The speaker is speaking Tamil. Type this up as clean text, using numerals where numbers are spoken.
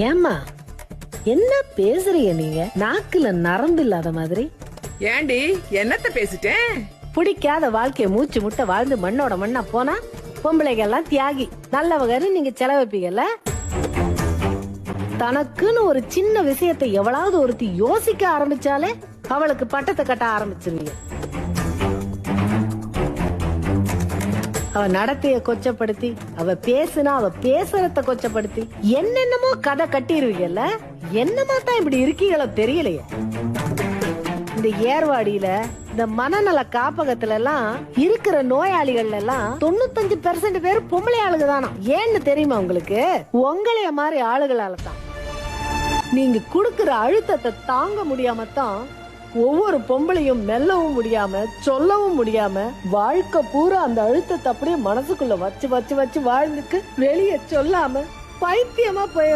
ஏம்மா என்ன பேசுறீங்க நீங்க? நாக்குல நரம்பு இல்லாத மாதிரி. ஏண்டி என்னத்த பேசிட்டேன்? பிடிக்காத வாழ்க்கைய மூச்சு முட்டை வாழ்ந்து மண்ணோட மண்ணா போனா பொம்பளைங்க எல்லாம் தியாகி நல்லவகன்னு நீங்க செலவைப்பீங்கல்ல. தனக்குன்னு ஒரு சின்ன விஷயத்தை எவ்வளவு ஒருத்தி யோசிக்க ஆரம்பிச்சாலே அவளுக்கு பட்டத்தை கட்ட ஆரம்பிச்சிருவீங்க. அவ நடத்தைய கொச்சப்படுத்தி, அவ பேசுனா அவ பேசுறத கொச்சப்படுத்தி என்னென்னமோ கதை கட்டிருவீங்கல்ல. என்னமா தான் இப்படி இருக்கீங்களோ தெரியலையே. இந்த ஏர்வாடியில இந்த மனநல காப்பகத்துல எல்லாம் இருக்கிற நோயாளிகள் எல்லாம் 95% பேர் பொம்பளை ஆளுங்க தானா. ஏன்னு தெரியுமா உங்களுக்கு? உங்களைய மாதிரி ஆளுகளால தான். நீங்க குடுக்கிற அழுத்தத்தை தாங்க முடியாம தான் ஒவ்வொரு பொம்பளையும் மெல்லவும் முடியாம சொல்லவும் முடியாம வாழ்க்கை பூரா அந்த அழுத்தத்தை அப்படியே மனசுக்குள்ள வச்சு வச்சு வச்சு வாழ்ந்துக்கு வெளியே சொல்லாம பைத்தியமா போய்